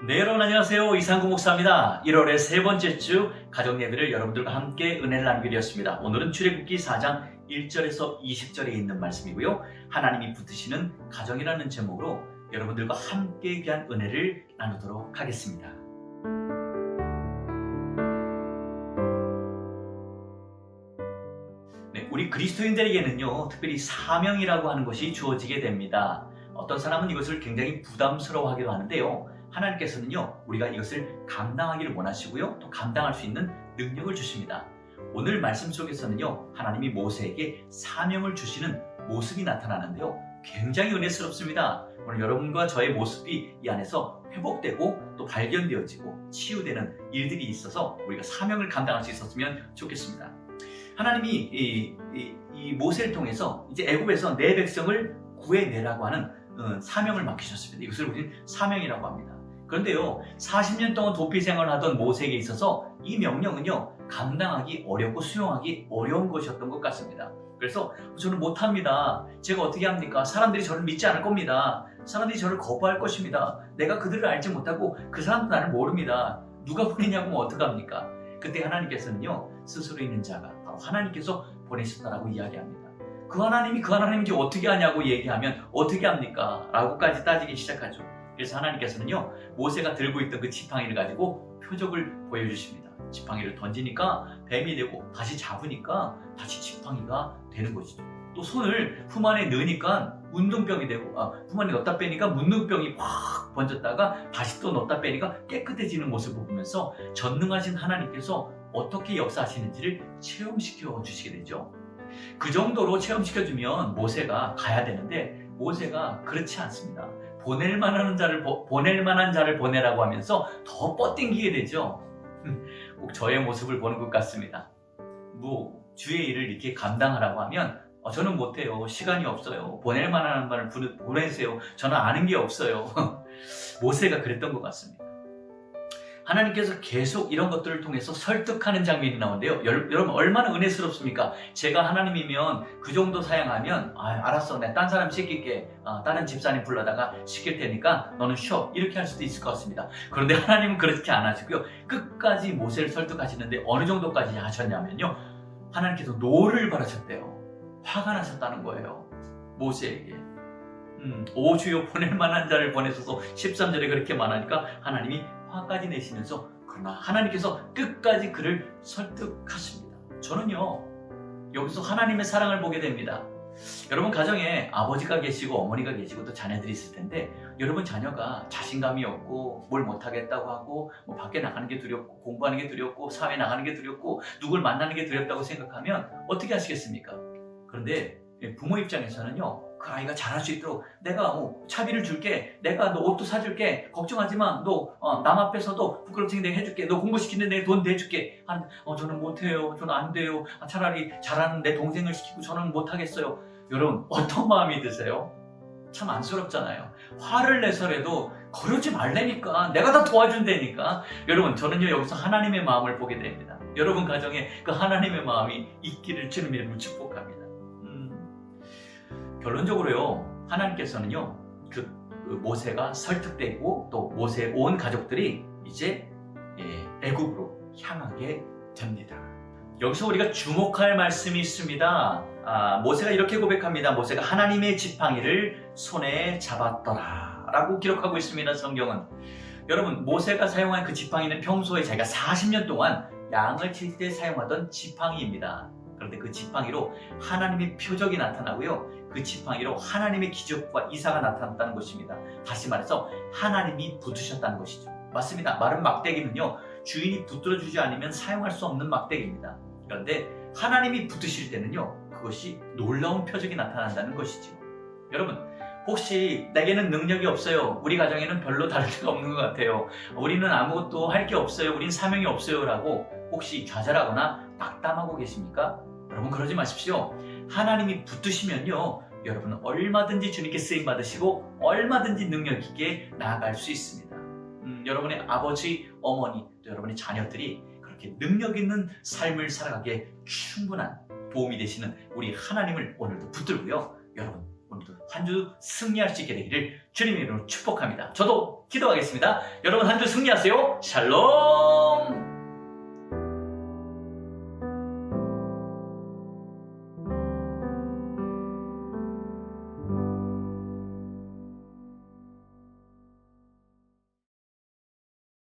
네, 여러분 안녕하세요. 이상구 목사입니다. 1월의 세 번째 주 가정 예배를 여러분들과 함께 은혜를 나누게 되었습니다. 오늘은 출애굽기 4장 1절에서 20절에 있는 말씀이고요. 하나님이 붙으시는 가정이라는 제목으로 여러분들과 함께 귀한 은혜를 나누도록 하겠습니다. 네, 우리 그리스도인들에게는요, 특별히 사명이라고 하는 것이 주어지게 됩니다. 어떤 사람은 이것을 굉장히 부담스러워하기도 하는데요. 하나님께서는요, 우리가 이것을 감당하기를 원하시고요, 또 감당할 수 있는 능력을 주십니다. 오늘 말씀 속에서는요, 하나님이 모세에게 사명을 주시는 모습이 나타나는데요, 굉장히 은혜스럽습니다. 오늘 여러분과 저의 모습이 이 안에서 회복되고 또 발견되어지고 치유되는 일들이 있어서 우리가 사명을 감당할 수 있었으면 좋겠습니다. 하나님이 이 모세를 통해서 이제 애굽에서 내 백성을 구해내라고 하는 사명을 맡기셨습니다. 이것을 우리는 사명이라고 합니다. 그런데요, 40년 동안 도피 생활을 하던 모세에게 있어서 이 명령은요, 감당하기 어렵고 수용하기 어려운 것이었던 것 같습니다. 그래서 저는 못합니다. 제가 어떻게 합니까? 사람들이 저를 믿지 않을 겁니다. 사람들이 저를 거부할 것입니다. 내가 그들을 알지 못하고 그 사람도 나를 모릅니다. 누가 보내냐고 하면 어떡합니까? 그때 하나님께서는요, 스스로 있는 자가 바로 하나님께서 보내셨다라고 이야기합니다. 그 하나님인지 어떻게 하냐고 얘기하면 어떻게 합니까? 라고까지 따지기 시작하죠. 그래서 하나님께서는요, 모세가 들고 있던 그 지팡이를 가지고 표적을 보여주십니다. 지팡이를 던지니까 뱀이 되고 다시 잡으니까 다시 지팡이가 되는 것이죠. 또 손을 품 안에 넣으니까 운동병이 되고 품 안에 넣었다 빼니까 문둥병이 확 번졌다가 다시 또 넣었다 빼니까 깨끗해지는 모습을 보면서 전능하신 하나님께서 어떻게 역사하시는지를 체험시켜 주시게 되죠. 그 정도로 체험시켜주면 모세가 가야 되는데 모세가 그렇지 않습니다. 보낼 만한 자를 보내라고 하면서 더 뻗땡기게 되죠. 꼭 저의 모습을 보는 것 같습니다. 주의 일을 이렇게 감당하라고 하면 저는 못해요. 시간이 없어요. 보낼 만한 말을 보내세요. 저는 아는 게 없어요. 모세가 그랬던 것 같습니다. 하나님께서 계속 이런 것들을 통해서 설득하는 장면이 나오는데요. 여러분 얼마나 은혜스럽습니까? 제가 하나님이면 그 정도 사양하면 알았어, 내가 딴 사람 시킬게. 다른 집사님 불러다가 시킬 테니까 너는 쉬어. 이렇게 할 수도 있을 것 같습니다. 그런데 하나님은 그렇게 안 하시고요. 끝까지 모세를 설득하시는데 어느 정도까지 하셨냐면요, 하나님께서 노를 바라셨대요. 화가 나셨다는 거예요, 모세에게. 오 주여 보낼 만한 자를 보내소서. 13절에 그렇게 말하니까 하나님이 화까지 내시면서, 그러나 하나님께서 끝까지 그를 설득하십니다. 저는요, 여기서 하나님의 사랑을 보게 됩니다. 여러분 가정에 아버지가 계시고 어머니가 계시고 또 자녀들이 있을 텐데, 여러분 자녀가 자신감이 없고 뭘 못하겠다고 하고 밖에 나가는 게 두렵고 공부하는 게 두렵고 사회 나가는 게 두렵고 누굴 만나는 게 두렵다고 생각하면 어떻게 하시겠습니까? 그런데 부모 입장에서는요, 그 아이가 잘할 수 있도록 내가 차비를 줄게, 내가 너 옷도 사줄게, 걱정하지 마, 너 남 앞에서도 부끄럽지 내가 해줄게, 너 공부시키는데 돈 내줄게. 저는 못해요, 저는 안 돼요. 차라리 잘하는 내 동생을 시키고 저는 못하겠어요. 여러분 어떤 마음이 드세요? 참 안쓰럽잖아요. 화를 내서라도 그러지 말라니까, 내가 다 도와준다니까. 여러분 저는요, 여기서 하나님의 마음을 보게 됩니다. 여러분 가정에 그 하나님의 마음이 있기를 주님 이름으로 축복합니다. 결론적으로요, 하나님께서는요, 그 모세가 설득되고 또 모세의 온 가족들이 이제 애굽으로 향하게 됩니다. 여기서 우리가 주목할 말씀이 있습니다. 모세가 이렇게 고백합니다. 모세가 하나님의 지팡이를 손에 잡았더라 라고 기록하고 있습니다. 성경은. 여러분 모세가 사용한 그 지팡이는 평소에 자기가 40년 동안 양을 칠 때 사용하던 지팡이입니다. 그런데 그 지팡이로 하나님의 표적이 나타나고요, 그 지팡이로 하나님의 기적과 이사가 나타났다는 것입니다. 다시 말해서 하나님이 붙으셨다는 것이죠. 맞습니다. 마른 막대기는요, 주인이 붙들어주지 않으면 사용할 수 없는 막대기입니다. 그런데 하나님이 붙으실 때는요, 그것이 놀라운 표적이 나타난다는 것이죠. 여러분 혹시 내게는 능력이 없어요, 우리 가정에는 별로 다른 데가 없는 것 같아요, 우리는 아무것도 할 게 없어요, 우린 사명이 없어요 라고 혹시 좌절하거나 낙담하고 계십니까? 여러분 그러지 마십시오. 하나님이 붙으시면요, 여러분은 얼마든지 주님께 쓰임받으시고 얼마든지 능력 있게 나아갈 수 있습니다. 여러분의 아버지, 어머니, 또 여러분의 자녀들이 그렇게 능력 있는 삶을 살아가기에 충분한 도움이 되시는 우리 하나님을 오늘도 붙들고요, 여러분 오늘도 한 주 승리할 수 있게 되기를 주님의 이름으로 축복합니다. 저도 기도하겠습니다. 여러분 한 주 승리하세요. 샬롬.